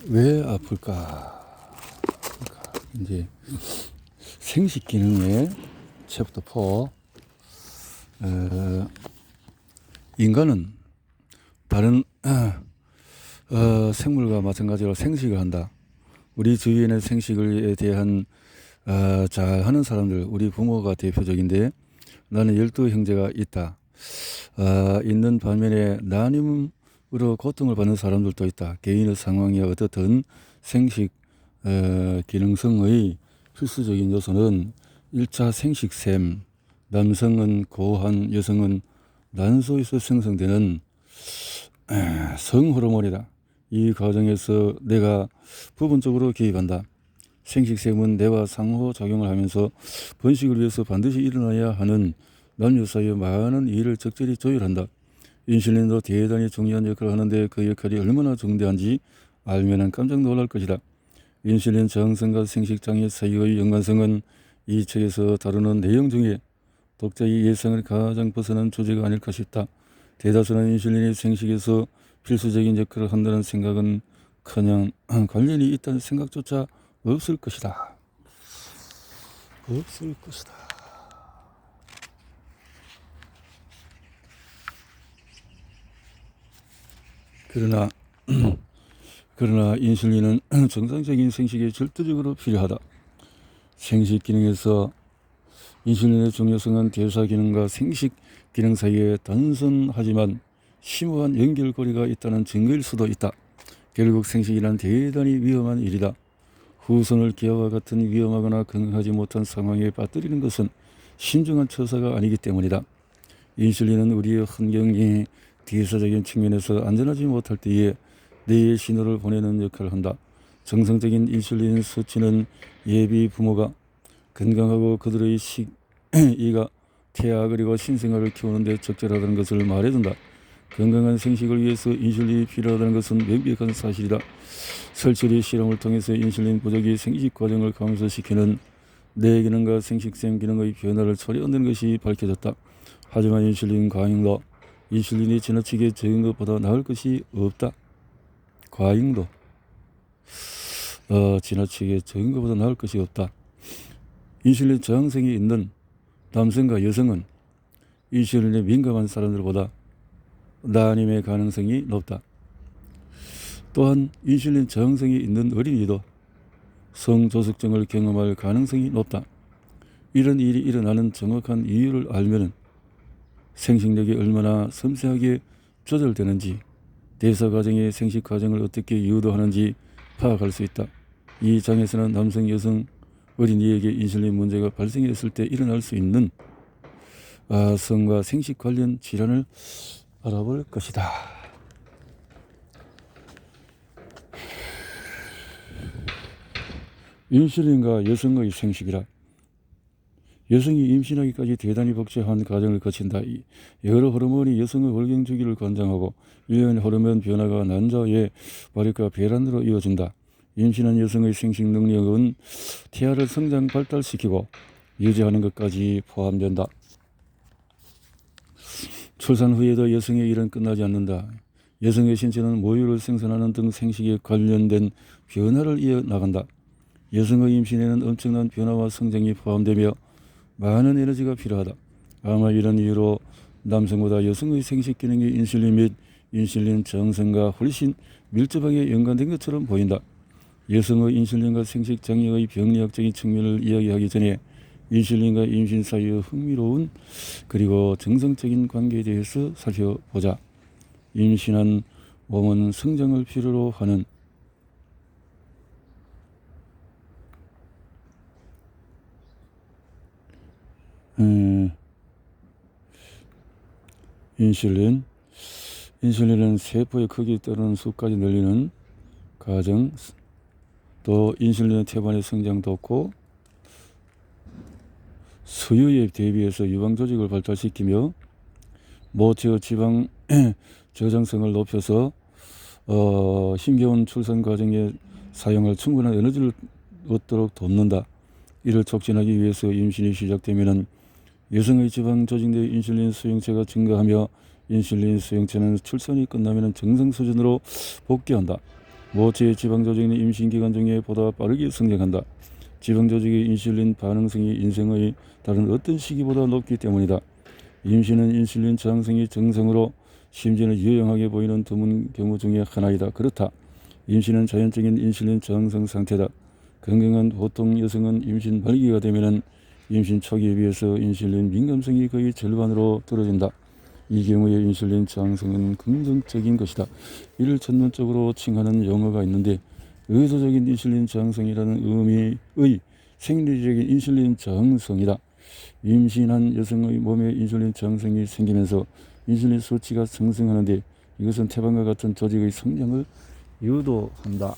왜 아플까? 이제 생식 기능의 챕터 4. 인간은 다른 생물과 마찬가지로 생식을 한다. 우리 주위에는 생식에 대한 잘하는 사람들, 우리 부모가 대표적인데, 나는 12형제가 있다. 있는 반면에 나님으로 고통을 받는 사람들도 있다. 개인의 상황이 어떻든 생식 기능성의 필수적인 요소는 1차 생식샘, 남성은 고환, 여성은 난소에서 생성되는 성호르몬이다. 이 과정에서 내가 부분적으로 개입한다. 생식샘은 뇌와 상호작용을 하면서 번식을 위해서 반드시 일어나야 하는 남녀 사이의 많은 일을 적절히 조율한다. 인슐린도 대단히 중요한 역할을 하는데 그 역할이 얼마나 중대한지 알면 깜짝 놀랄 것이다. 인슐린 저항성과 생식장애 사이의 연관성은 이 책에서 다루는 내용 중에 독자의 예상을 가장 벗어난 주제가 아닐까 싶다. 대다수는 인슐린이 생식에서 필수적인 역할을 한다는 생각은 커녕 관련이 있다는 생각조차 없을 것이다. 없을 것이다. 그러나 인슐린은 정상적인 생식에 절대적으로 필요하다. 생식 기능에서 인슐린의 중요성은 대사 기능과 생식 기능 사이에 단순하지만 심오한 연결고리가 있다는 증거일 수도 있다. 결국 생식이란 대단히 위험한 일이다. 후손을 기아와 같은 위험하거나 건강하지 못한 상황에 빠뜨리는 것은 신중한 처사가 아니기 때문이다. 인슐린은 우리의 환경이 대사적인 측면에서 안전하지 못할 때에 뇌의 신호를 보내는 역할을 한다. 정상적인 인슐린 수치는 예비 부모가 건강하고 그들의 이가 태아 그리고 신생아를 키우는 데 적절하다는 것을 말해준다. 건강한 생식을 위해서 인슐린이 필요하다는 것은 명백한 사실이다. 설치리 실험을 통해서 인슐린 부족이 생식 과정을 감소시키는 뇌 기능과 생식샘 기능의 변화를 초래한다는 것이 밝혀졌다. 하지만 인슐린 과잉도 인슐린이 지나치게 적은 것보다 나을 것이 없다. 과잉도 지나치게 적은 것보다 나을 것이 없다. 인슐린 저항성이 있는 남성과 여성은 인슐린에 민감한 사람들보다 난임의 가능성이 높다. 또한 인슐린 저항성이 있는 어린이도 성조숙증을 경험할 가능성이 높다. 이런 일이 일어나는 정확한 이유를 알면 생식력이 얼마나 섬세하게 조절되는지, 대사 과정의 생식 과정을 어떻게 유도하는지 파악할 수 있다. 이 장에서는 남성, 여성, 어린이에게 인슐린 문제가 발생했을 때 일어날 수 있는 성과 생식 관련 질환을 알아볼 것이다. 인슐린과 여성의 생식이라. 여성이 임신하기까지 대단히 복잡한 과정을 거친다. 여러 호르몬이 여성의 월경 주기를 관장하고 일련의 호르몬 변화가 난자의 발육과 배란으로 이어진다. 임신한 여성의 생식 능력은 태아를 성장 발달시키고 유지하는 것까지 포함된다. 출산 후에도 여성의 일은 끝나지 않는다. 여성의 신체는 모유를 생산하는 등 생식에 관련된 변화를 이어나간다. 여성의 임신에는 엄청난 변화와 성장이 포함되며 많은 에너지가 필요하다. 아마 이런 이유로 남성보다 여성의 생식 기능이 인슐린 및 인슐린 저항성과 훨씬 밀접하게 연관된 것처럼 보인다. 여성의 인슐린과 생식 장애의 병리학적인 측면을 이야기하기 전에 인슐린과 임신 사이의 흥미로운 그리고 정상적인 관계에 대해서 살펴보자. 임신한 몸은 성장을 필요로 하는 인슐린은 세포의 크기 따르는 수까지 늘리는 과정, 또 인슐린의 태반의 성장 돕고 수유에 대비해서 유방 조직을 발달시키며 모체의 지방 저장성을 높여서 힘겨운 출산 과정에 사용할 충분한 에너지를 얻도록 돕는다. 이를 촉진하기 위해서 임신이 시작되면 여성의 지방 조직 내 인슐린 수용체가 증가하며 인슐린 수용체는 출산이 끝나면 정상 수준으로 복귀한다. 모체의 지방조직은 임신기간 중에 보다 빠르게 성장한다. 지방조직의 인슐린 반응성이 인생의 다른 어떤 시기보다 높기 때문이다. 임신은 인슐린 저항성이 정상으로 심지어는 유용하게 보이는 드문 경우 중에 하나이다. 그렇다. 임신은 자연적인 인슐린 저항성 상태다. 건강한 보통 여성은 임신 말기가 되면 임신 초기에 비해서 인슐린 민감성이 거의 절반으로 떨어진다. 이 경우에 인슐린 저항성은 긍정적인 것이다. 이를 전문적으로 칭하는 용어가 있는데 의도적인 인슐린 저항성이라는 의미의 생리적인 인슐린 저항성이다. 임신한 여성의 몸에 인슐린 저항성이 생기면서 인슐린 수치가 상승하는데 이것은 태반과 같은 조직의 성장을 유도한다.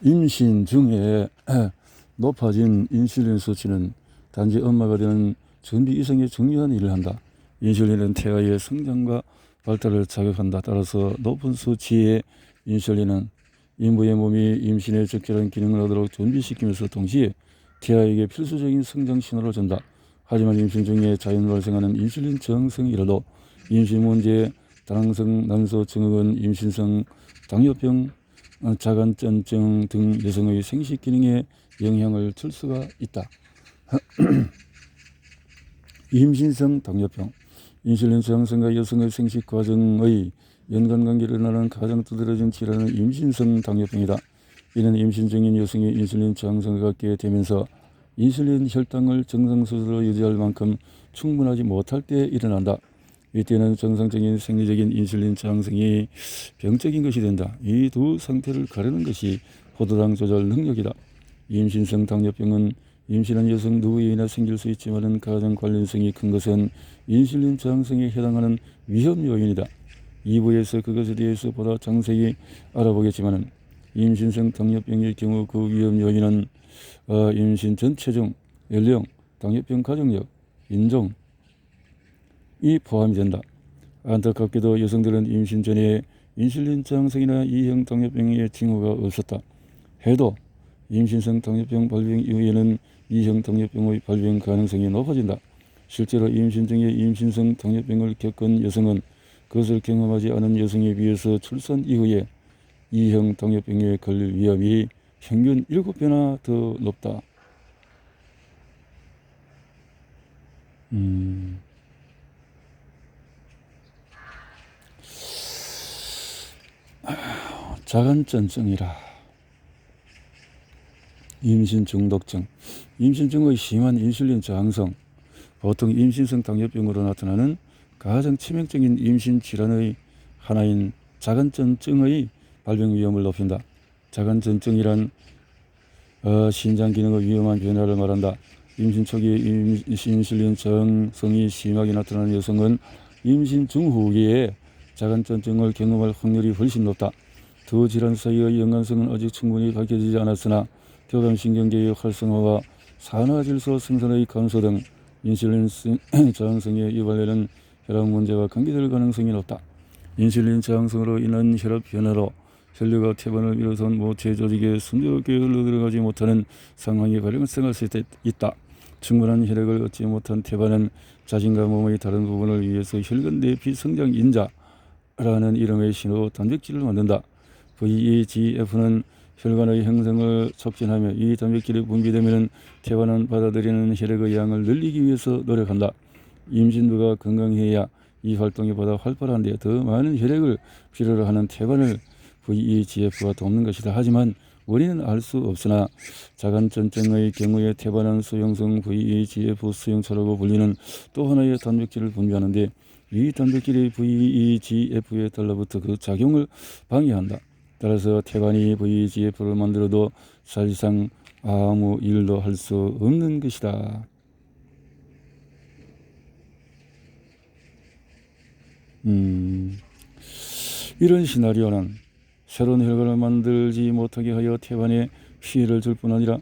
임신 중에 높아진 인슐린 수치는 단지 엄마가 되는 준비 이상의 중요한 일을 한다. 인슐린은 태아의 성장과 발달을 자극한다. 따라서 높은 수치의 인슐린은 인부의 몸이 임신에 적절한 기능을 하도록 준비시키면서 동시에 태아에게 필수적인 성장 신호를 준다. 하지만 임신 중에 자연으로 발생하는 인슐린 저항성이 일어도 임신 문제의 다낭성 난소 증후군, 임신성 당뇨병, 자간전증 등 여성의 생식 기능에 영향을 줄 수가 있다. 임신성 당뇨병, 인슐린 저항성과 여성의 생식 과정의 연관관계를 나누는 가장 두드러진 질환은 임신성 당뇨병이다. 이는 임신 중인 여성이 인슐린 저항성을 갖게 되면서 인슐린 혈당을 정상 수준으로 유지할 만큼 충분하지 못할 때 일어난다. 이때는 정상적인 생리적인 인슐린 저항성이 병적인 것이 된다. 이 두 상태를 가르는 것이 포도당 조절 능력이다. 임신성 당뇨병은 임신한 여성 누구에게나 생길 수 있지만 가장 관련성이 큰 것은 인슐린 저항성에 해당하는 위험 요인이다. 2부에서 그것에 대해서 보다 자세히 알아보겠지만 임신성 당뇨병의 경우 그 위험 요인은 임신 전 체중, 연령, 당뇨병 가족력, 인종, 이 포함이 된다. 안타깝게도 여성들은 임신 전에 인슐린 저항성이나 2형 당뇨병의 징후가 없었다 해도 임신성 당뇨병 발병 이후에는 2형 당뇨병의 발병 가능성이 높아진다. 실제로 임신 중에 임신성 당뇨병을 겪은 여성은 그것을 경험하지 않은 여성에 비해서 출산 이후에 2형 당뇨병에 걸릴 위험이 평균 7배나 더 높다. 자간전증이라 임신 중독증, 임신 중의 심한 인슐린 저항성, 보통 임신성 당뇨병으로 나타나는 가장 치명적인 임신 질환의 하나인 자간전증의 발병 위험을 높인다. 자간전증이란 신장 기능의 위험한 변화를 말한다. 임신 초기에 인슐린 저항성이 심하게 나타나는 여성은 임신 중후기에 자간전증을 경험할 확률이 훨씬 높다. 두 질환 사이의 연관성은 아직 충분히 밝혀지지 않았으나 교감신경계의 활성화와 산화질소 생산의 감소 등 인슐린 저항성에 유발되는 혈압 문제와 관계될 가능성이 높다. 인슐린 저항성으로 인한 혈압 변화로 혈류가 태반을 비롯한 모체 조직에 순조롭게 흘러들어가지 못하는 상황이 발생할 수 있다. 충분한 혈액을 얻지 못한 태반은 자신과 몸의 다른 부분을 위해서 혈관 내 비성장 인자라는 이름의 신호 단백질을 만든다. VEGF는 혈관의 형성을 촉진하며 이 단백질이 분비되면 태반은 받아들이는 혈액의 양을 늘리기 위해서 노력한다. 임신부가 건강해야 이 활동이 보다 활발한데 더 많은 혈액을 필요로 하는 태반을 VEGF가 돕는 것이다. 하지만 원인은 알 수 없으나 자간전증의 경우에 태반은 수용성 VEGF 수용체라고 불리는 또 하나의 단백질을 분비하는데 이 단백질이 VEGF에 달라붙어 그 작용을 방해한다. 따라서 태반이 VEGF를 만들어도 사실상 아무 일도 할 수 없는 것이다. 이런 시나리오는 새로운 혈관을 만들지 못하게 하여 태반에 피해를 줄 뿐 아니라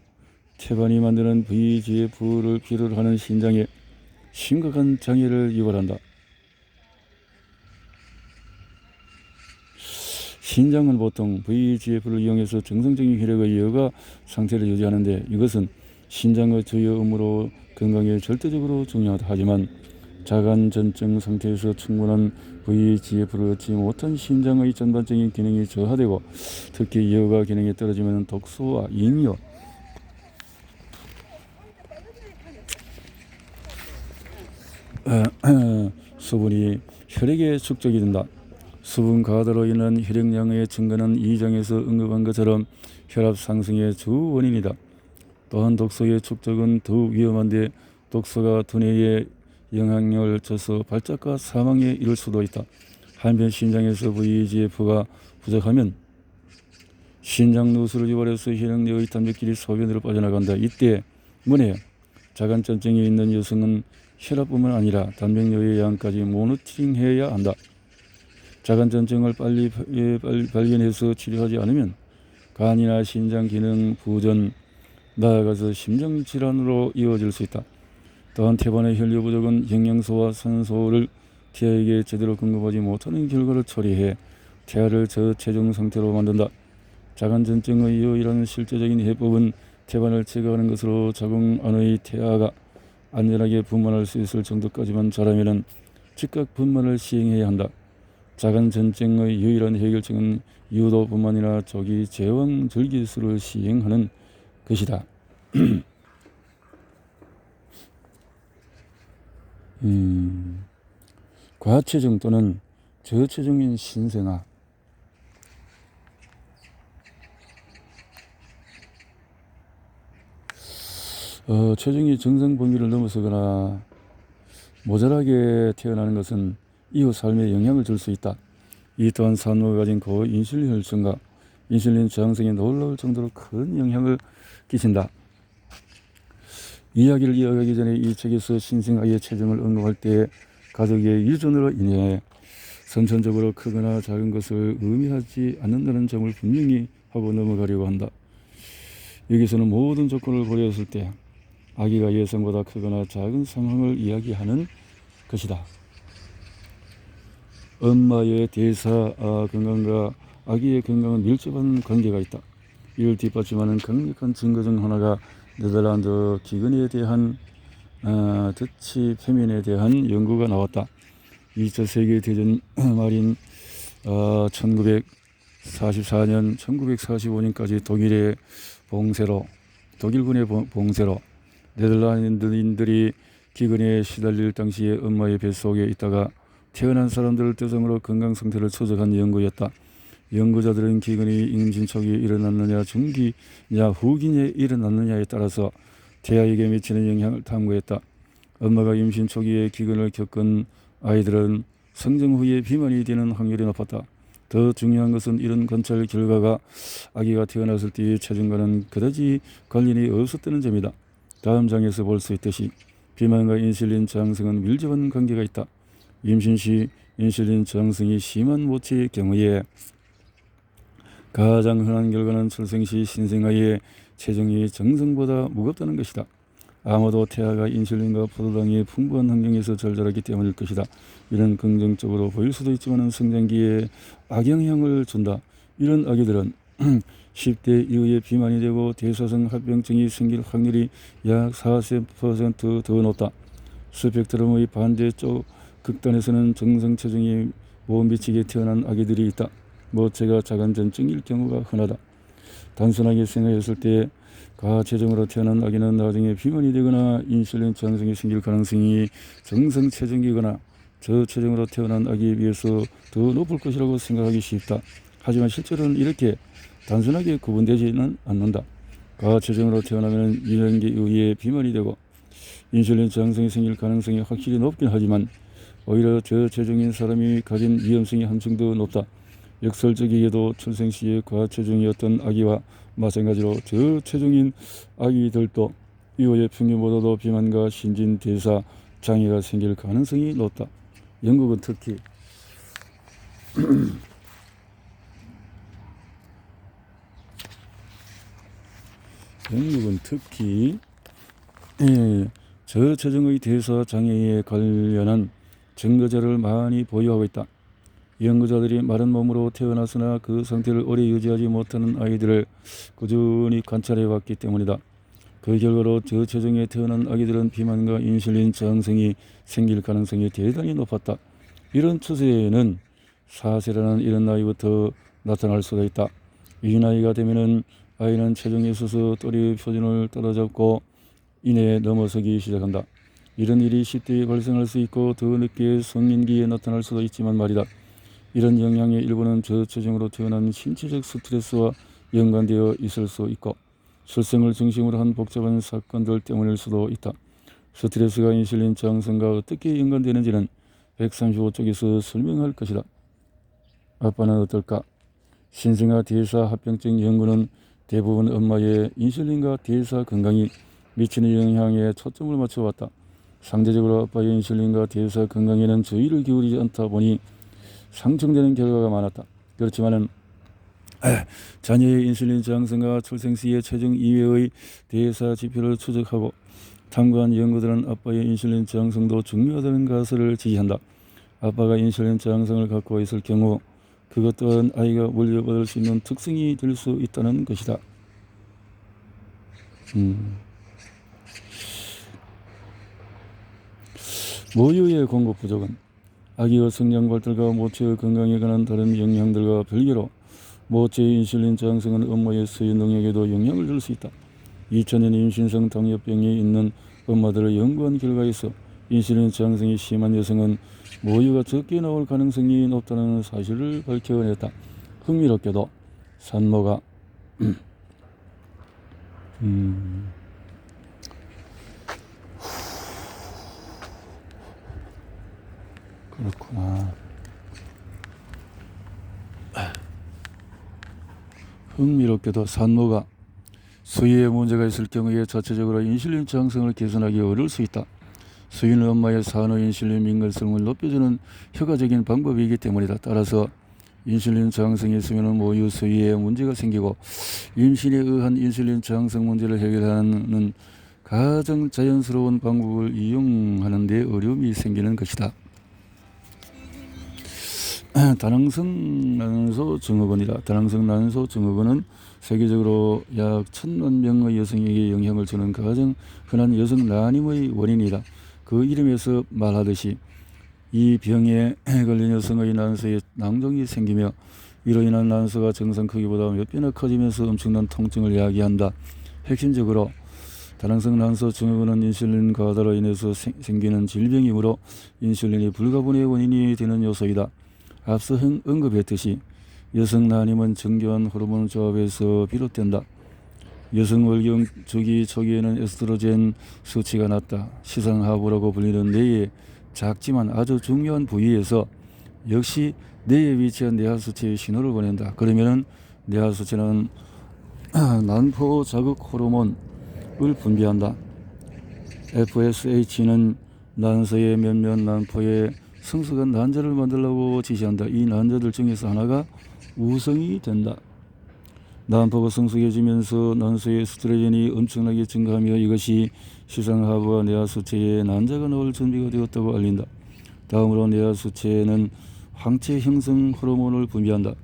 태반이 만드는 VEGF를 필요로 하는 신장에 심각한 장애를 유발한다. 신장은 보통 VEGF를 이용해서 정상적인 혈액의 여가 상태를 유지하는데 이것은 신장의 주요 업무로 건강에 절대적으로 중요하다. 하지만 자간전증 상태에서 충분한 VEGF를 얻지 못한 심장의 전반적인 기능이 저하되고 특히 여가 기능이 떨어지면 독소와 잉여, 수분이 혈액에 축적이 된다. 수분 과다로 인한 혈액량의 증가는 이 장에서 언급한 것처럼 혈압 상승의 주 원인이다. 또한 독소의 축적은 더욱 위험한데 독소가 두뇌에 영향력을 줘서 발작과 사망에 이를 수도 있다. 한편 심장에서 VEGF가 부족하면 신장 누수를 유발해서 혈액내의 단백질이 소변으로 빠져나간다. 이때 문에 자간전증이 있는 여성은 혈압뿐만 아니라 단백뇨의 양까지 모니터링해야 한다. 자간전증을 빨리 발견해서 치료하지 않으면 간이나 신장 기능 부전, 나아가서 심장질환으로 이어질 수 있다. 또한 태반의 혈류 부족은 영양소와 산소를 태아에게 제대로 공급하지 못하는 결과를 초래해 태아를 저체중 상태로 만든다. 자간전증의 유일한 실제적인 해법은 태반을 제거하는 것으로 자궁 안의 태아가 안전하게 분만할 수 있을 정도까지만 자라면 즉각 분만을 시행해야 한다. 자간전증의 유일한 해결책은 유도분만이나 조기 제왕 절기술을 시행하는 것이다. 과체중 또는 저체중인 신생아. 체중이 정상 범위를 넘어서거나 모자라게 태어나는 것은 이후 삶에 영향을 줄 수 있다. 이 또한 산모가 가진 고인슐린 혈증과 인슐린 저항성이 놀라울 정도로 큰 영향을 끼친다. 이야기를 이어가기 전에 이 책에서 신생아의 체중을 언급할 때 가족의 유전으로 인해 선천적으로 크거나 작은 것을 의미하지 않는다는 점을 분명히 하고 넘어가려고 한다. 여기서는 모든 조건을 고려했을 때 아기가 예상보다 크거나 작은 상황을 이야기하는 것이다. 엄마의 대사 건강과 아기의 건강은 밀접한 관계가 있다. 이를 뒷받침하는 강력한 증거 중 하나가 네덜란드 기근에 대한 더치 페민에 대한 연구가 나왔다. 2차 세계대전 말인 1944년 1945년까지 독일군의 봉쇄로 네덜란드인들이 기근에 시달릴 당시에 엄마의 뱃속에 있다가 태어난 사람들을 대상으로 건강 상태를 추적한 연구였다. 연구자들은 기근이 임신 초기에 일어났느냐 중기냐 후기에 일어났느냐에 따라서 태아에게 미치는 영향을 탐구했다. 엄마가 임신 초기에 기근을 겪은 아이들은 성장 후에 비만이 되는 확률이 높았다. 더 중요한 것은 이런 관찰 결과가 아기가 태어났을 때의 체중과는 그다지 관련이 없었다는 점이다. 다음 장에서 볼 수 있듯이 비만과 인슐린 저항성은 밀접한 관계가 있다. 임신 시 인슐린 저항성이 심한 모체의 경우에 가장 흔한 결과는 출생 시 신생아의 체중이 정상보다 무겁다는 것이다. 아마도 태아가 인슐린과 포도당이 풍부한 환경에서 잘 자랐기 때문일 것이다. 이런 긍정적으로 보일 수도 있지만 성장기에 악영향을 준다. 이런 아기들은 10대 이후에 비만이 되고 대사성 합병증이 생길 확률이 약 40% 더 높다. 스펙트럼의 반대쪽 극단에서는 정상 체중이 못 미치게 태어난 아기들이 있다. 모체가 자간전증일 경우가 흔하다. 단순하게 생각했을 때 과체중으로 태어난 아기는 나중에 비만이 되거나 인슐린 저항성이 생길 가능성이 정상 체중이거나 저체중으로 태어난 아기에 비해서 더 높을 것이라고 생각하기 쉽다. 하지만 실제로는 이렇게 단순하게 구분되지는 않는다. 과체중으로 태어나면 1년기 이후에 비만이 되고 인슐린 저항성이 생길 가능성이 확실히 높긴 하지만 오히려 저체중인 사람이 가진 위험성이 한층 더 높다. 역설적이게도 출생 시에 과체중이었던 아기와 마찬가지로 저체중인 아기들도 이후에 평균보다도 비만과 신진대사 장애가 생길 가능성이 높다. 영국은 특히 저체중의 대사 장애에 관련한 증거자를 많이 보유하고 있다. 연구자들이 마른 몸으로 태어났으나 그 상태를 오래 유지하지 못하는 아이들을 꾸준히 관찰해 왔기 때문이다. 그 결과로 저체중에 태어난 아기들은 비만과 인슐린 저항성이 생길 가능성이 대단히 높았다. 이런 추세는 4세라는 이런 나이부터 나타날 수가 있다. 이 나이가 되면은 아이는 체중에 있어서 또리 표준을 따라잡고 이내에 넘어서기 시작한다. 이런 일이 10대에 발생할 수 있고 더 늦게 성인기에 나타날 수도 있지만 말이다. 이런 영향의 일부는 저체중으로 태어난 신체적 스트레스와 연관되어 있을 수 있고 출생을 중심으로 한 복잡한 사건들 때문일 수도 있다. 스트레스가 인슐린 저항성과 어떻게 연관되는지는 135쪽에서 설명할 것이다. 아빠는 어떨까? 신생아 대사 합병증 연구는 대부분 엄마의 인슐린과 대사 건강이 미치는 영향에 초점을 맞춰왔다. 상대적으로 아빠의 인슐린과 대사 건강에는 주의를 기울이지 않다 보니 상충되는 결과가 많았다. 그렇지만은 자녀의 인슐린 저항성과 출생 시의 체중 이외의 대사 지표를 추적하고 탐구한 연구들은 아빠의 인슐린 저항성도 중요하다는 것을 지지한다. 아빠가 인슐린 저항성을 갖고 있을 경우 그것 또한 아이가 물려받을 수 있는 특성이 될 수 있다는 것이다. 모유의 공급 부족은 아기의 성장 발달과 모체의 건강에 관한 다른 영향들과 별개로 모체의 인슐린 저항성은 엄마의 수유 능력에도 영향을 줄 수 있다. 2000년 임신성 당뇨병이 있는 엄마들을 연구한 결과에서 인슐린 저항성이 심한 여성은 모유가 적게 나올 가능성이 높다는 사실을 밝혀냈다. 흥미롭게도 산모가 그렇구나. 흥미롭게도 산모가 수유에 문제가 있을 경우에 자체적으로 인슐린 저항성을 개선하기 어려울 수 있다. 수유는 엄마의 산후 인슐린 민감성을 높여주는 효과적인 방법이기 때문이다. 따라서 인슐린 저항성이 있으면 모유 수유에 문제가 생기고 임신에 의한 인슐린 저항성 문제를 해결하는 가장 자연스러운 방법을 이용하는 데 어려움이 생기는 것이다. 다낭성 난소 증후군이다. 다낭성 난소 증후군은 세계적으로 약 1000만 명의 여성에게 영향을 주는 가장 흔한 여성 난임의 원인이다. 그 이름에서 말하듯이 이 병에 걸린 여성의 난소에 낭종이 생기며 이로 인한 난소가 정상 크기보다 몇 배나 커지면서 엄청난 통증을 야기한다. 핵심적으로 다낭성 난소 증후군은 인슐린 과다로 인해서 생기는 질병이므로 인슐린이 불가분의 원인이 되는 요소이다. 앞서 언급했듯이 여성 난임은 정교한 호르몬 조합에서 비롯된다. 여성 월경 주기 초기에는 에스트로겐 수치가 낮다. 시상하부라고 불리는 뇌의 작지만 아주 중요한 부위에서 역시 뇌에 위치한 뇌하수체의 신호를 보낸다. 그러면은 뇌하수체는 난포 자극 호르몬을 분비한다. FSH는 난소의 몇몇 난포에 성숙한 난자를 만들라고 지시한다. 이 난자들 중에서 하나가 우성이 된다. 난포가 성숙해지면서 난소의 에스트로겐이 엄청나게 증가하며 이것이 시상하부와 뇌하수체에 난자가 나올 준비가 되었다고 알린다. 다음으로 뇌하수체는 황체 형성 호르몬을 분비한다.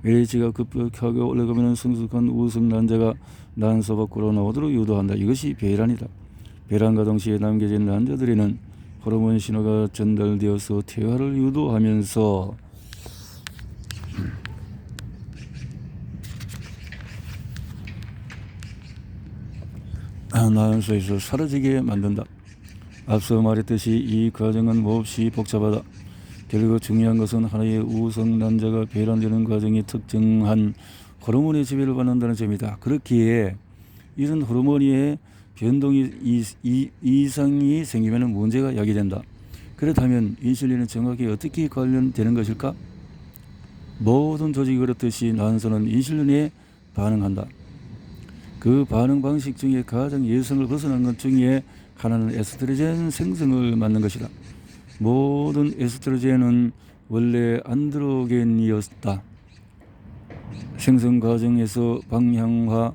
LH가 급격하게 올라가면 성숙한 우성 난자가 난소 밖으로 나오도록 유도한다. 이것이 배란이다. 배란과 동시에 남겨진 난자들에는 호르몬 신호가 전달되어서 퇴화를 유도하면서 난소에서 사라지게 만든다. 앞서 말했듯이 이 과정은 몹시 복잡하다. 결국 중요한 것은 하나의 우성 난자가 배란되는 과정이 특정한 호르몬의 지배를 받는다는 점이다. 그렇기에 이런 호르몬의 변동이 이상이 생기면 문제가 야기된다. 그렇다면 인슐린은 정확히 어떻게 관련되는 것일까? 모든 조직이 그렇듯이 난소는 인슐린에 반응한다. 그 반응 방식 중에 가장 예상을 벗어난 것 중에 하나는 에스트로겐 생성을 막는 것이다. 모든 에스트로겐은 원래 안드로겐이었다. 생성 과정에서 방향화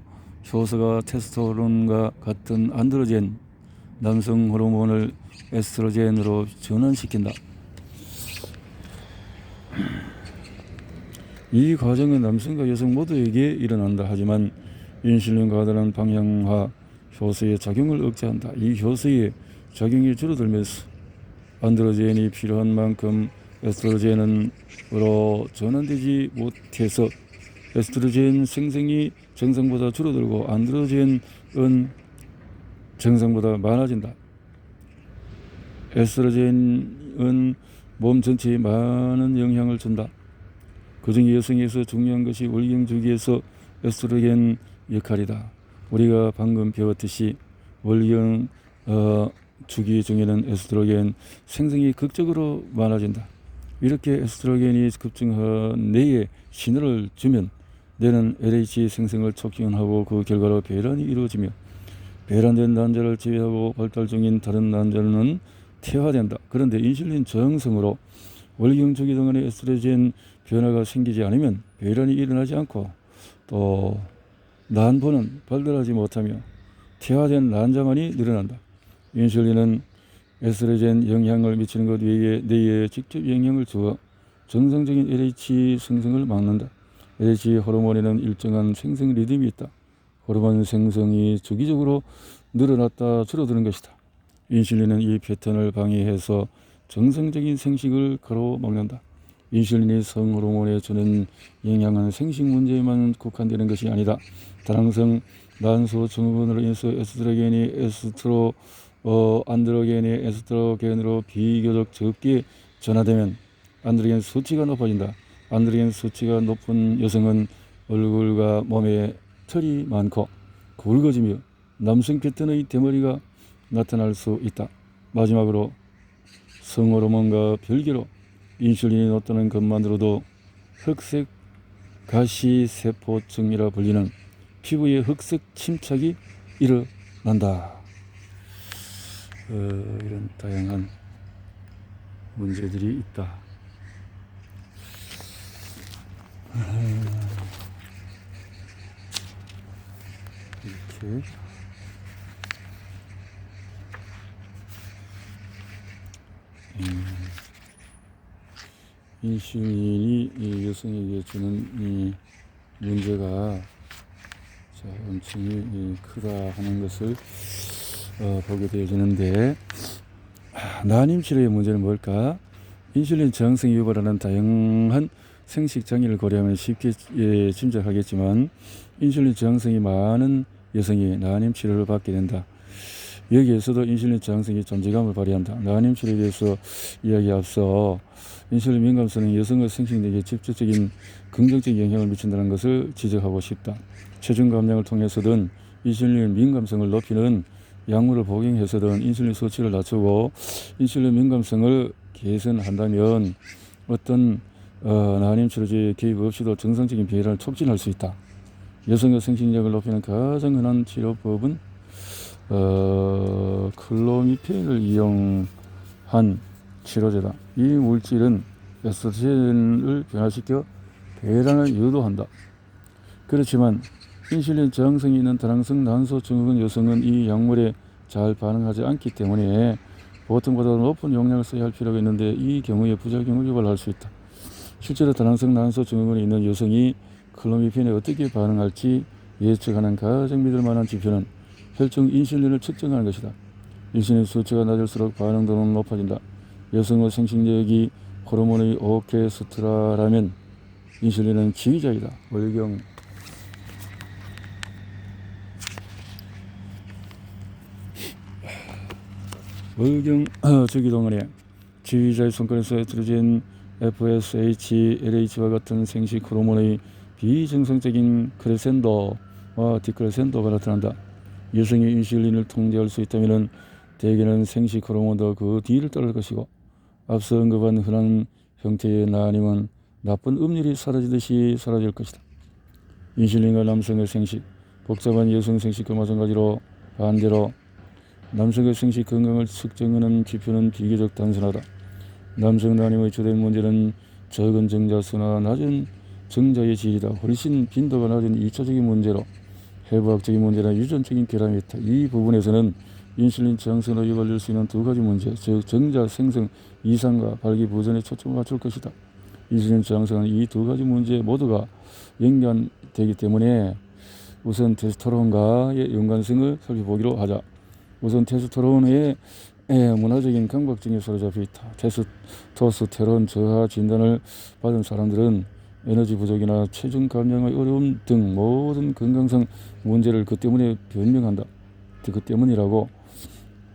효소가 테스토스테론과 같은 안드로겐, 남성 호르몬을 에스트로겐으로 전환시킨다. 이 과정은 남성과 여성 모두에게 일어난다. 하지만 인슐린 과다한 방향화 효소의 작용을 억제한다. 이 효소의 작용이 줄어들면서 안드로겐이 필요한 만큼 에스트로겐으로 전환되지 못해서 에스트로겐 생성이 정상보다 줄어들고 안드로겐은 정상보다 많아진다. 에스트로겐은 몸 전체에 많은 영향을 준다. 그중 여성에서 중요한 것이 월경 주기에서 에스트로겐 역할이다. 우리가 방금 배웠듯이 월경 주기 중에는 에스트로겐 생성이 극적으로 많아진다. 이렇게 에스트로겐이 급증한 뇌에 신호를 주면 뇌는 LH 생성을 촉진하고 그 결과로 배란이 이루어지며 배란된 난자를 제외하고 발달 중인 다른 난자는 퇴화된다. 그런데 인슐린 저항성으로 월경 주기 동안에 에스트로겐 변화가 생기지 않으면 배란이 일어나지 않고 또 난부는 발달하지 못하며 퇴화된 난자만이 늘어난다. 인슐린은 에스트로겐 영향을 미치는 것 외에 뇌에 직접 영향을 주어 정상적인 LH 생성을 막는다. LH 호르몬에는 일정한 생성 리듬이 있다. 호르몬 생성이 주기적으로 늘어났다 줄어드는 것이다. 인슐린은 이 패턴을 방해해서 정상적인 생식을 가로막는다. 인슐린이 성호르몬에 주는 영향은 생식 문제에만 국한되는 것이 아니다. 다낭성 난소 증후군으로 인해서 안드로겐이 에스트로겐으로 비교적 적게 전화되면 안드로겐 수치가 높아진다. 안드로겐 수치가 높은 여성은 얼굴과 몸에 털이 많고 굵어지며 남성 패턴의 대머리가 나타날 수 있다. 마지막으로 성호르몬과 별개로 인슐린이 높다는 것만으로도 흑색 가시세포증이라 불리는 피부의 흑색 침착이 일어난다. 이런 다양한 문제들이 있다. 이렇게 인슐린이 여성에게 주는 이 문제가 엄청 크다 하는 것을 보게 되어지는데, 난임 치료의 문제는 뭘까? 인슐린 저항성이 유발하는 다양한 생식 장애를 고려하면 쉽게 짐작하겠지만 인슐린 저항성이 많은 여성이 난임 치료를 받게 된다. 여기에서도 인슐린 저항성이 존재감을 발휘한다. 난임 치료에 대해서 이야기에 앞서 인슐린 민감성은 여성의 생식력에 직접적인 긍정적인 영향을 미친다는 것을 지적하고 싶다. 체중 감량을 통해서든 인슐린 민감성을 높이는 약물을 복용해서든 인슐린 수치를 낮추고 인슐린 민감성을 개선한다면 어떤 난임 치료제의 개입 없이도 정상적인 배란을 촉진할 수 있다. 여성의 생식력을 높이는 가장 흔한 치료법은 클로미펜을 이용한 치료제다. 이 물질은 에스트로겐을 변화시켜 배란을 유도한다. 그렇지만 인슐린 저항성이 있는 다낭성 난소 증후군 여성은 이 약물에 잘 반응하지 않기 때문에 보통보다 높은 용량을 써야 할 필요가 있는데 이 경우에 부작용을 유발할 수 있다. 실제로 다낭성 난소 증후군이 있는 여성이 클로미펜에 어떻게 반응할지 예측하는 가장 믿을 만한 지표는 혈중 인슐린을 측정하는 것이다. 인슐린 수치가 낮을수록 반응도는 높아진다. 여성의 생식력이 호르몬의 오케스트라라면 인슐린은 지휘자이다. 월경 주기 동안에 지휘자의 손가락에서 에스트로겐, FSH, LH와 같은 생식 호르몬의 비정상적인 크레센도와 디크레센도가 나타난다. 여성이 인슐린을 통제할 수 있다면 대개는 생식 호르몬도 그 뒤를 따를 것이고 앞서 언급한 흔한 형태의 난임은 나쁜 음률이 사라지듯이 사라질 것이다. 인슐린과 남성의 생식, 복잡한 여성 생식과 마찬가지로 반대로 남성의 생식 건강을 측정하는 지표는 비교적 단순하다. 남성 난임의 주된 문제는 적은 정자수나 낮은 정자의 질이다. 훨씬 빈도가 낮은 2차적인 문제로 해부학적인 문제나 유전적인 결함이 있다. 이 부분에서는 인슐린 저항성으로 유발될 수 있는 두 가지 문제, 즉 정자 생성 이상과 발기부전에 초점을 맞출 것이다. 인슐린 저항성은 이 두 가지 문제 모두가 연관되기 때문에 우선 테스토스테론과의 연관성을 살펴보기로 하자. 우선 테스토스테론의 문화적인 강박증에 사로잡혀 있다. 테스토스테론 저하 진단을 받은 사람들은 에너지 부족이나 체중 감량의 어려움 등 모든 건강상 문제를 그 때문에 변명한다. 그 때문이라고.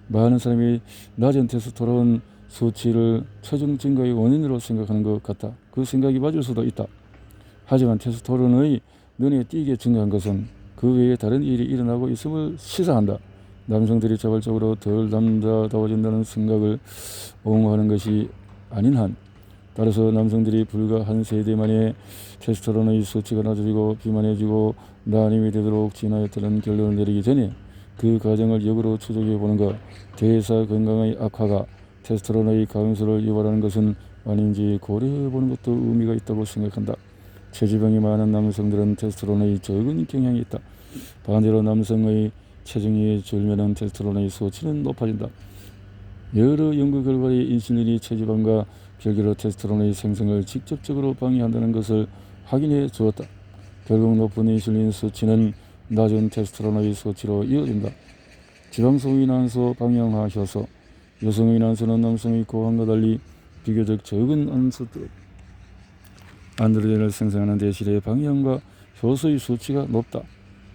많은 사람이 낮은 테스토스테론 수치를 체중 증가의 원인으로 생각하는 것 같다. 그 생각이 맞을 수도 있다. 하지만 테스토스테론의 눈에 띄게 증가한 것은 그 외에 다른 일이 일어나고 있음을 시사한다. 남성들이 자발적으로 덜 남자다워진다는 생각을 옹호하는 것이 아닌 한, 따라서 남성들이 불과 한 세대 만에 테스토스테론의 수치가 낮아지고 비만해지고 난임이 되도록 진화했다는 결론을 내리기 전에 그 과정을 역으로 추적해 보는 것, 대사 건강의 악화가 테스토스테론의 감소를 유발하는 것은 아닌지 고려해 보는 것도 의미가 있다고 생각한다. 체지방이 많은 남성들은 테스토스테론의 적은 경향이 있다. 반대로 남성의 체중이 줄면 테스토스테론의 수치는 높아진다. 여러 연구 결과에 인슐린이 체지방과 별개로 테스토스테론의 생성을 직접적으로 방해한다는 것을 확인해 주었다. 결국 높은 인슐린 수치는 낮은 테스토스테론의 수치로 이어진다. 지방소의 난소 방향화 효소. 여성의 난소는 남성의 고환과 달리 비교적 적은 안드로겐을 생성하는 대신에 방향과 효소의 수치가 높다.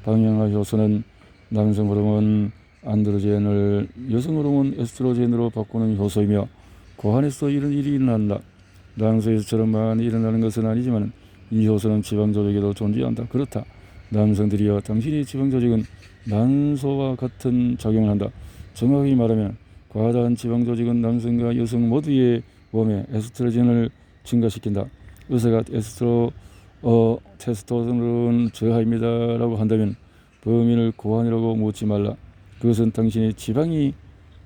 방향화 효소는 남성 호르몬 안드로겐을 여성 호르몬 에스트로겐으로 바꾸는 효소이며 고환에서 이런 일이 일어난다. 남성에서처럼 많이 일어나는 것은 아니지만 이 효소는 지방 조직에도 존재한다. 그렇다. 남성들이여, 당신의 지방 조직은 난소와 같은 작용을 한다. 정확히 말하면 과다한 지방 조직은 남성과 여성 모두의 몸에 에스트로겐을 증가시킨다. 의사가 테스토스테론 저하입니다 라고 한다면 범인을 고환이라고 묻지 말라. 그것은 당신의 지방이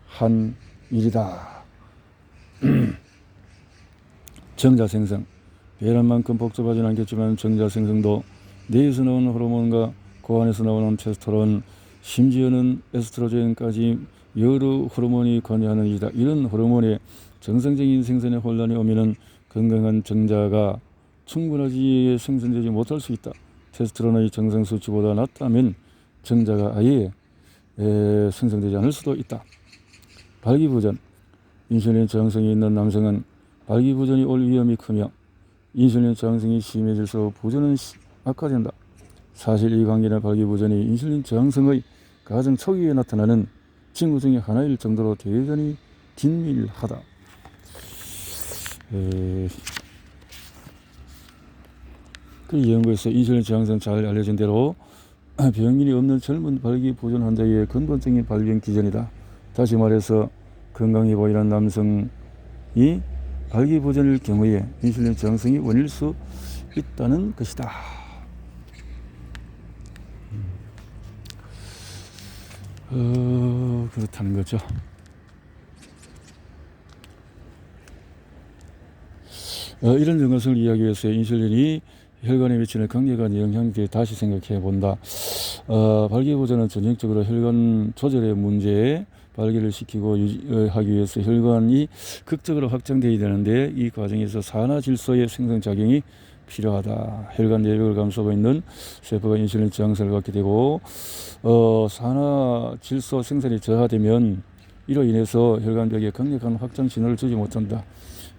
한 일이다. 정자 생성. 계란만큼 복잡하진 않겠지만 정자 생성도 뇌에서 나오는 호르몬과 고환에서 나오는 테스토스테론, 심지어는 에스트로겐까지 여러 호르몬이 관여하는 일이다. 이런 호르몬의 정상적인 생산에 혼란이 오면은 건강한 정자가 충분하게 생성되지 못할 수 있다. 테스토스테론의 정상 수치보다 낮다면 정자가 아예 생성되지 않을 수도 있다. 발기부전. 인슐린 저항성이 있는 남성은 발기부전이 올 위험이 크며 인슐린 저항성이 심해질수록 부전은 악화된다. 사실 이 관계나 발기부전이 인슐린 저항성의 가장 초기에 나타나는 징후 중에 하나일 정도로 대단히 긴밀하다. 그 연구에서 인슐린 저항성 잘 알려진 대로 병인이 없는 젊은 발기부전 환자의 근본적인 발병 기전이다. 다시 말해서 건강해 보이는 남성이 발기부전일 경우에 인슐린 저항성이 원일 수 있다는 것이다. 그렇다는 거죠. 이런 연관성을 이야기하기 위해서 인슐린이 혈관에 미치는 강력한 영향에 다시 생각해 본다. 발기부전은 전형적으로 혈관 조절의 문제에 발기를 시키고 하기 위해서 혈관이 극적으로 확장되어야 되는데 이 과정에서 산화질소의 생성작용이 필요하다. 혈관 내벽을 감싸고 있는 세포가 인슐린 저항성을 갖게 되고 산화질소 생산이 저하되면 이로 인해서 혈관벽에 강력한 확장 신호를 주지 못한다.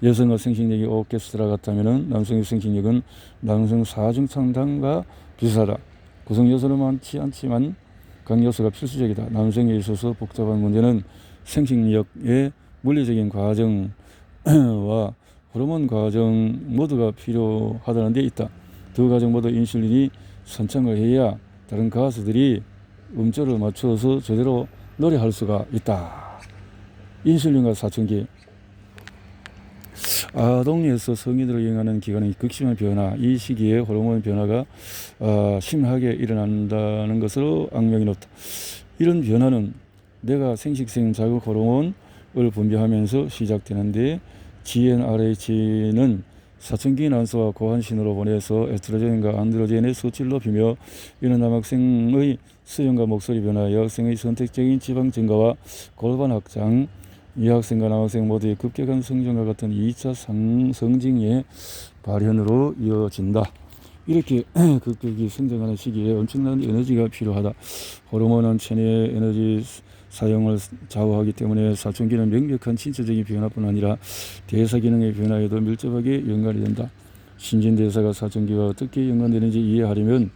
여성의 생식력이 오케스트라 같다면 남성의 생식력은 남성 사중창단과 비슷하다. 구성 요소는 많지 않지만 각 요소가 필수적이다. 남성에 있어서 복잡한 문제는 생식력의 물리적인 과정과 호르몬 과정 모두가 필요하다는 데 있다. 두 과정 모두 인슐린이 선창을 해야 다른 가수들이 음조를 맞춰서 제대로 노래할 수가 있다. 인슐린과 사춘기. 아동에서 성인으로 이행하는 기간의 극심한 변화, 이 시기에 호르몬 변화가 심하게 일어난다는 것으로 악명이 높다. 이런 변화는 내가 생식성 자극 호르몬을 분비하면서 시작되는데 GnRH는 사춘기 난소와 고환신호로 보내서 에스트로겐과 안드로겐의 수치를 높이며 이는 남학생의 수영과 목소리 변화, 여학생의 선택적인 지방 증가와 골반 확장, 여학생과 남학생 모두의 급격한 성장과 같은 2차 성징의 발현으로 이어진다. 이렇게 급격히 성장하는 시기에 엄청난 에너지가 필요하다. 호르몬은 체내의 에너지 사용을 좌우하기 때문에 사춘기는 명백한 신체적인 변화뿐 아니라 대사 기능의 변화에도 밀접하게 연관이 된다. 신진대사가 사춘기와 어떻게 연관되는지 이해하려면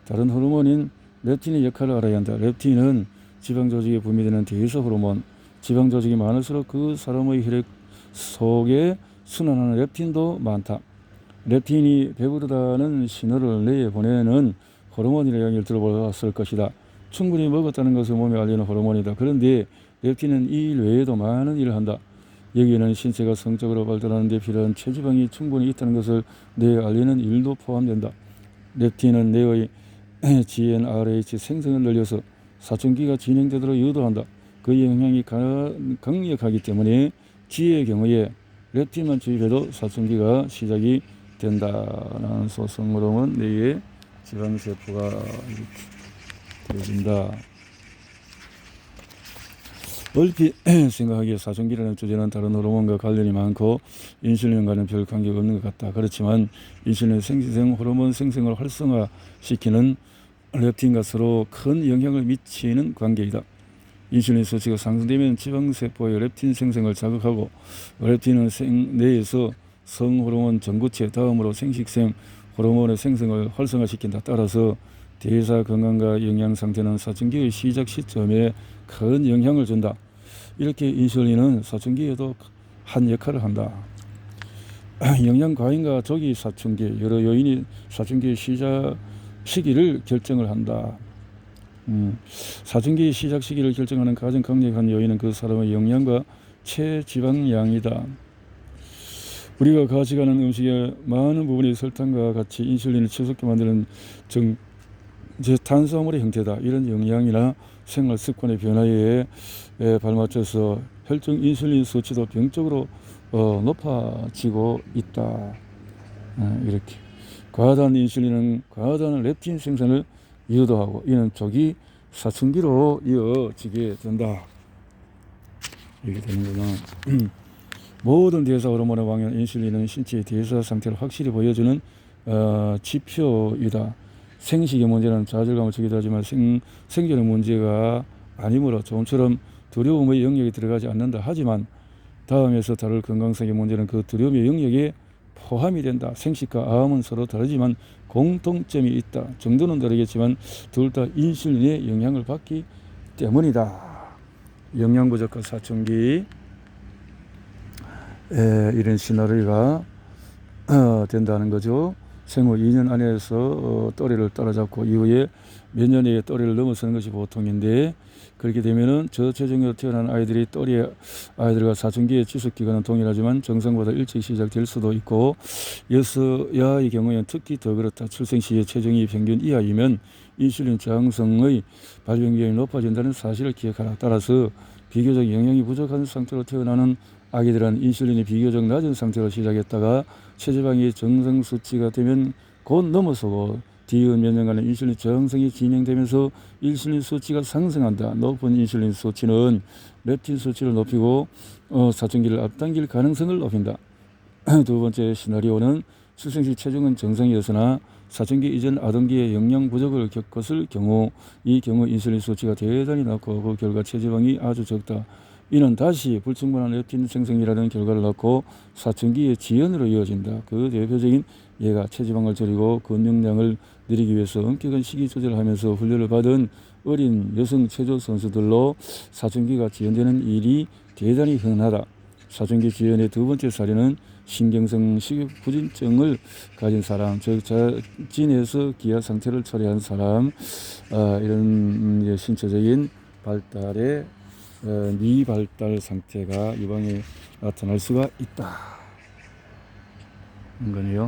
다른 호르몬인 렙틴의 역할을 알아야 한다. 렙틴은 지방조직에 분비되는 대사 호르몬. 지방조직이 많을수록 그 사람의 혈액 속에 순환하는 렙틴도 많다. 렙틴이 배부르다는 신호를 내보내는 호르몬이라는 이야기를 들어보았을 것이다. 충분히 먹었다는 것을 몸에 알리는 호르몬이다. 그런데 렙틴은 이 일 외에도 많은 일을 한다. 여기에는 신체가 성적으로 발달하는 데 필요한 체지방이 충분히 있다는 것을 뇌에 알리는 일도 포함된다. 렙틴은 뇌의 GnRH 생성을 늘려서 사춘기가 진행되도록 유도한다. 그 영향이 강력하기 때문에 G의 경우에 렙틴만 주입해도 사춘기가 시작이 된다는 소성호르몬 뇌의 지방세포가 되어진다. 얼핏 생각하기에 사춘기라는 주제는 다른 호르몬과 관련이 많고 인슐린과는 별 관계가 없는 것 같다. 그렇지만 인슐린 생성 호르몬 생성을 활성화시키는 렙틴과 서로 큰 영향을 미치는 관계이다. 인슐린 수치가 상승되면 지방세포의 렙틴 생성을 자극하고 렙틴은 뇌에서 성호르몬 전구체 다음으로 생식생 호르몬의 생성을 활성화시킨다. 따라서 대사 건강과 영양 상태는 사춘기의 시작 시점에 큰 영향을 준다. 이렇게 인슐린은 사춘기에도 한 역할을 한다. 영양 과잉과 조기 사춘기 여러 요인이 사춘기의 시작 시기를 결정을 한다. 사춘기 시작 시기를 결정하는 가장 강력한 요인은 그 사람의 영양과 체지방량이다. 우리가 가져가는 음식의 많은 부분이 설탕과 같이 인슐린을 치솟게 만드는 탄수화물의 형태다. 이런 영양이나 생활 습관의 변화에 발맞춰서 혈중 인슐린 수치도 병적으로 높아지고 있다. 이렇게 과다한 인슐린은 과다한 렙틴 생산을 유도하고 이는 조기 사춘기로 이어지게 된다. 이렇게 되는구나. 모든 대사 호르몬의 왕인 인슐린은 신체의 대사 상태를 확실히 보여주는 지표이다. 생식의 문제는 좌절감을 주기도 하지만 생존의 문제가 아니므로 좀처럼 두려움의 영역에 들어가지 않는다. 하지만 다음에서 다룰 건강상의 문제는 그 두려움의 영역에 포함이 된다. 생식과 암은 서로 다르지만 공통점이 있다. 정도는 다르겠지만 둘 다 인슐린의 영향을 받기 때문이다. 영양 부족과 사춘기 이런 시나리오가 된다는 거죠. 생후 2년 안에서 또래를 따라잡고 이후에 몇 년에 또래를 넘어서는 것이 보통인데 그렇게 되면은 저체중으로 태어난 아이들이 또래 아이들과 사춘기의 지속 기간은 동일하지만 정상보다 일찍 시작될 수도 있고 여아의 경우에는 특히 더 그렇다. 출생 시에 체중이 평균 이하이면 인슐린 저항성의 발병 위험이 높아진다는 사실을 기억하라. 따라서 비교적 영양이 부족한 상태로 태어나는 아기들은 인슐린이 비교적 낮은 상태로 시작했다가 체지방이 정상 수치가 되면 곧 넘어서고 뒤이은 몇 년간의 인슐린 저항성이 진행되면서 인슐린 수치가 상승한다. 높은 인슐린 수치는 렙틴 수치를 높이고 사춘기를 앞당길 가능성을 높인다. 두 번째 시나리오는 출생시 체중은 정상이었으나 사춘기 이전 아동기에 영양 부족을 겪었을 경우 이 경우 인슐린 수치가 대단히 낮고 그 결과 체지방이 아주 적다. 이는 다시 불충분한 렙틴 생성이라는 결과를 낳고 사춘기의 지연으로 이어진다. 그 대표적인 예가 체지방을 줄이고 근육량을 늘리기 위해서 엄격한 식이 조절을 하면서 훈련을 받은 어린 여성 체조 선수들로 사춘기가 지연되는 일이 대단히 흔하다. 사춘기 지연의 두 번째 사례는 신경성 식욕부진증을 가진 사람, 즉 자진해서 기아 상태를 초래한 사람, 이런 신체적인 발달의 미발달 상태가 유방에 나타날 수가 있다. 거네요.